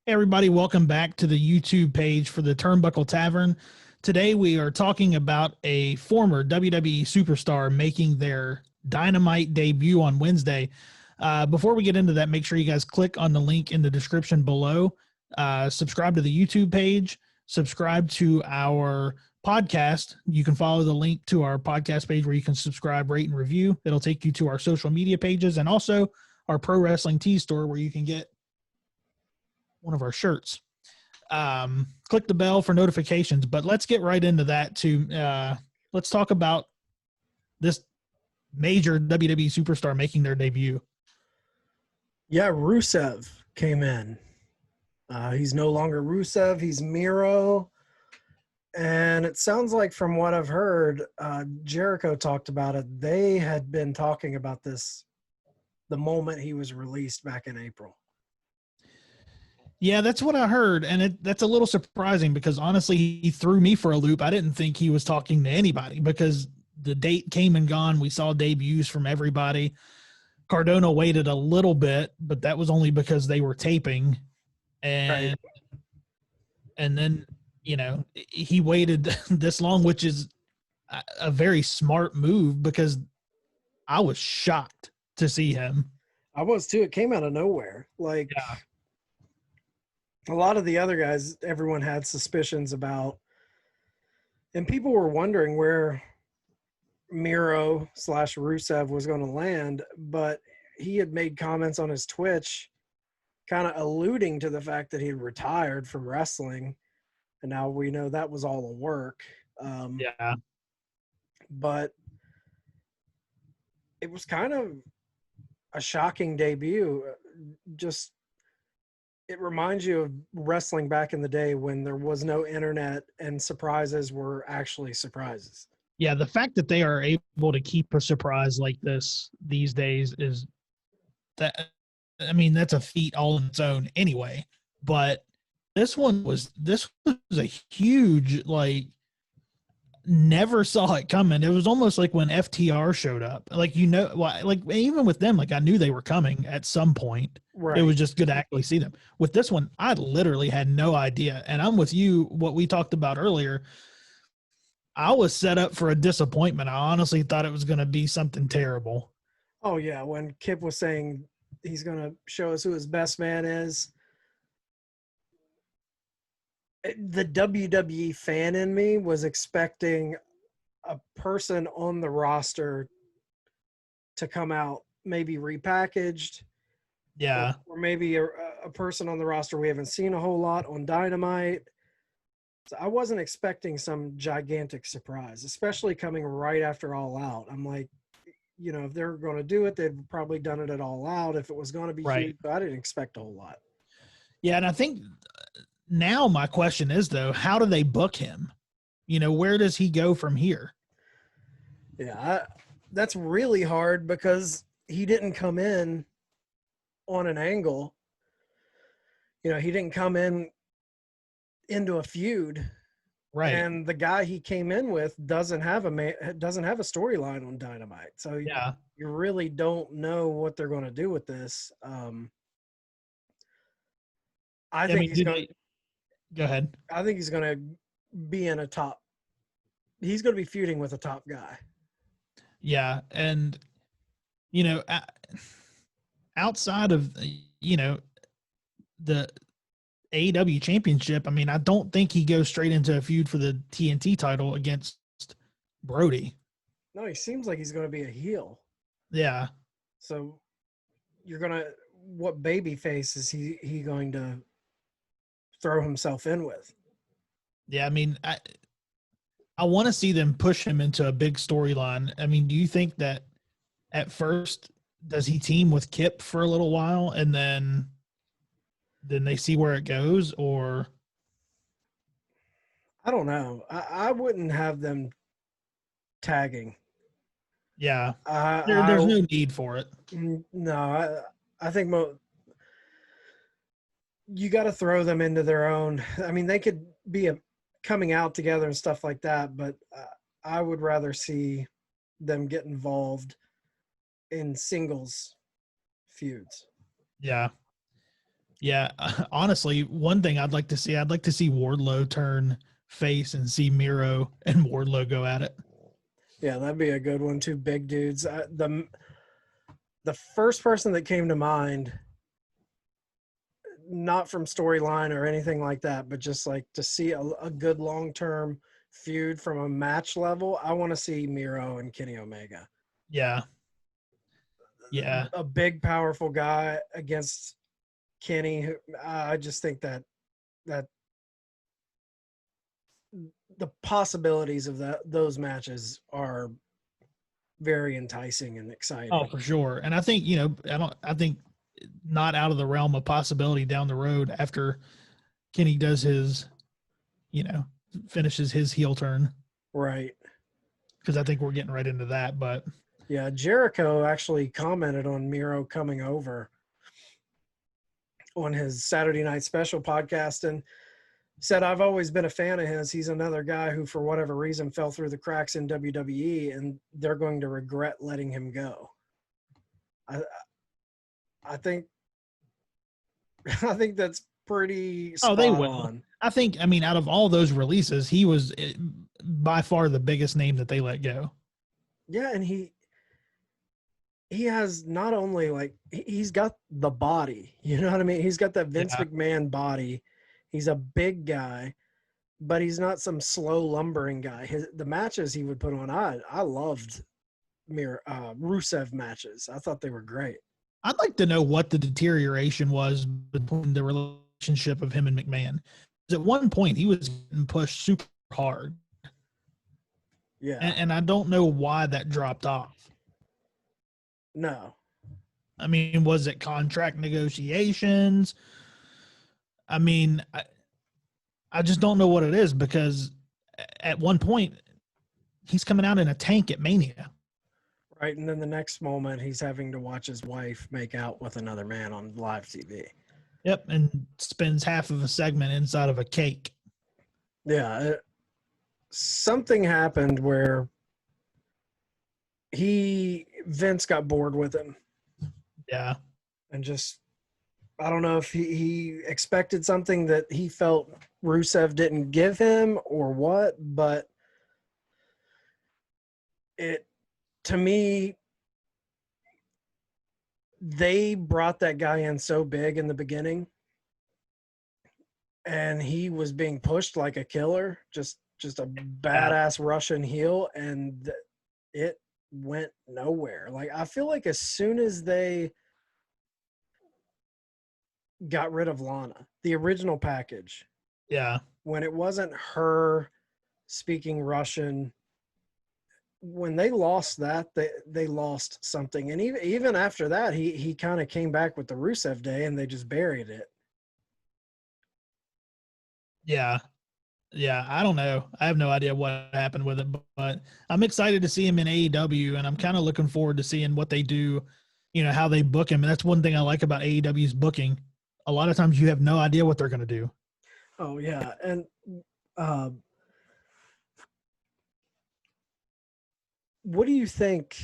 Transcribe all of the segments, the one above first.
Hey everybody, welcome back to the YouTube page for the Turnbuckle Tavern. Today we are talking about a former WWE superstar making their Dynamite debut on Wednesday. Before we get into that, make sure you guys click on the link in the description below. Subscribe to the YouTube page. Subscribe to our podcast. You can follow the link to our podcast page where you can subscribe, rate, and review. It'll take you to our social media pages and also our Pro Wrestling Tee store where you can get one of our shirts. Click the bell for notifications, but let's get right into that let's talk about this major WWE superstar making their debut. Yeah, Rusev came in. He's no longer Rusev. He's Miro. And it sounds like from what I've heard, Jericho talked about it. They had been talking about this the moment he was released back in April. Yeah, that's what I heard. And that's a little surprising because honestly, he threw me for a loop. I didn't think he was talking to anybody because the date came and gone. We saw debuts from everybody. Cardona waited a little bit, but that was only because they were taping. And then, he waited this long, which is a very smart move because I was shocked to see him. I was too. It came out of nowhere. Yeah. A lot of the other guys, everyone had suspicions about, and people were wondering where Miro / Rusev was going to land, but he had made comments on his Twitch kind of alluding to the fact that he had retired from wrestling, and now we know that was all a work. Yeah. But it was kind of a shocking debut. Just it reminds you of wrestling back in the day when there was no internet and surprises were actually surprises. Yeah, the fact that they are able to keep a surprise like this these days is that, I mean, that's a feat all on its own anyway. But this was a huge, never saw it coming. It was almost like when FTR showed up. Even with them, I knew they were coming at some point. Right. It was just good to actually see them. With this one, I literally had no idea. And I'm with you, what we talked about earlier. I was set up for a disappointment. I honestly thought it was going to be something terrible. Oh, yeah. When Kip was saying he's going to show us who his best man is, the WWE fan in me was expecting a person on the roster to come out maybe repackaged. Yeah. Or maybe a person on the roster we haven't seen a whole lot on Dynamite. So I wasn't expecting some gigantic surprise, especially coming right after All Out. I'm like, if they're going to do it, they've probably done it at All Out. If it was going to be huge, but I didn't expect a whole lot. Yeah, and I think now my question is, though, how do they book him? Where does he go from here? Yeah, that's really hard because he didn't come in on an angle. He didn't come into a feud. Right. And the guy he came in with doesn't have a storyline on Dynamite. So yeah, you really don't know what they're going to do with this. I think he's going to go ahead. I think he's going to be in a top. He's going to be feuding with a top guy. Yeah. And, outside of, the AEW championship, I mean, I don't think he goes straight into a feud for the TNT title against Brody. No, he seems like he's going to be a heel. Yeah. So what baby face is he going to throw himself in with? Yeah. I mean, I want to see them push him into a big storyline. I mean, do you think that at first, does he team with Kip for a little while and then they see where it goes? Or I don't know. I wouldn't have them tagging. Yeah. There's no need for it. No, I think you got to throw them into their own. I mean, they could be coming out together and stuff like that, but I would rather see them get involved in singles feuds. Yeah. Yeah, honestly, one thing I'd like to see, I'd like to see Wardlow turn face and see Miro and Wardlow go at it. Yeah, that'd be a good one. Two big dudes. The first person that came to mind, not from storyline or anything like that, but just like to see a good long term feud from a match level. I want to see Miro and Kenny Omega. Yeah, yeah. A big, powerful guy against Kenny. I just think that the possibilities of those matches are very enticing and exciting. Oh, for sure. And I think, you know, I think not out of the realm of possibility down the road after Kenny does his, you know, finishes his heel turn. Right. Because I think we're getting right into that. But yeah, Jericho actually commented on Miro coming over on his Saturday Night Special podcast and said, I've always been a fan of his. He's another guy who, for whatever reason, fell through the cracks in WWE, and they're going to regret letting him go. I think that's pretty spot they will. on. I think, I mean, out of all those releases, he was by far the biggest name that they let go. Yeah, and he has not only like he's got the body, you know what I mean? He's got that Vince McMahon body. He's a big guy, but he's not some slow lumbering guy. The matches he would put on, I loved Rusev matches. I thought they were great. I'd like to know what the deterioration was between the relationship of him and McMahon. Because at one point he was getting pushed super hard. Yeah. And I don't know why that dropped off. No. I mean, was it contract negotiations? I mean, I just don't know what it is, because at one point he's coming out in a tank at Mania. Right, and then the next moment he's having to watch his wife make out with another man on live TV. Yep, and spends half of a segment inside of a cake. Yeah, something happened where Vince got bored with him. Yeah. And just, I don't know if he expected something that he felt Rusev didn't give him or what, but to me, they brought that guy in so big in the beginning, and he was being pushed like a killer, just a badass Russian heel, and it went nowhere. Like, I feel like as soon as they got rid of Lana, the original package, when it wasn't her speaking Russian, when they lost that, they lost something. And even after that, he kind of came back with the Rusev Day, and they just buried it. Yeah. I don't know. I have no idea what happened with it, but I'm excited to see him in AEW, and I'm kind of looking forward to seeing what they do, you know, how they book him. And that's one thing I like about AEW's booking. A lot of times you have no idea what they're going to do. Oh, yeah. And what do you think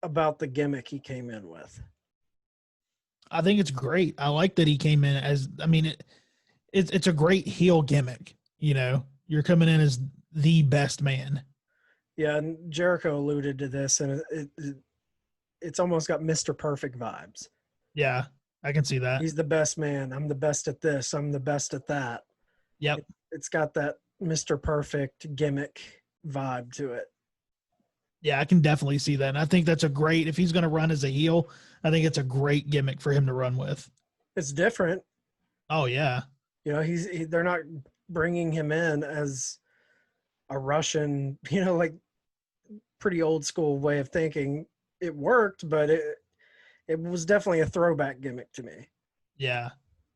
about the gimmick he came in with? I think it's great. I like that he came in as, I mean, it's a great heel gimmick. You know, you're coming in as the best man. Yeah, and Jericho alluded to this, and it's almost got Mr. Perfect vibes. Yeah, I can see that. He's the best man. I'm the best at this. I'm the best at that. Yep. It's got that Mr. Perfect gimmick vibe to it. Yeah, I can definitely see that. And I think that's a great, if he's going to run as a heel, I think it's a great gimmick for him to run with. It's different. Oh, yeah. You know, they're not bringing him in as a Russian, you know, like pretty old school way of thinking. It worked, but it was definitely a throwback gimmick to me. Yeah.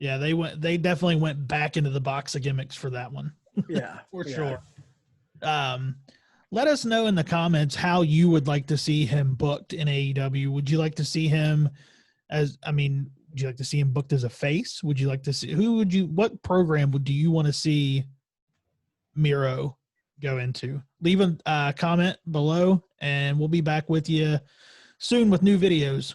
Yeah, they definitely went back into the box of gimmicks for that one. Yeah. For sure. Let us know in the comments how you would like to see him booked in AEW. Would you like to see him would you like to see him booked as a face? Would you like to see what program do you want to see Miro go into? Leave a comment below, and we'll be back with you soon with new videos.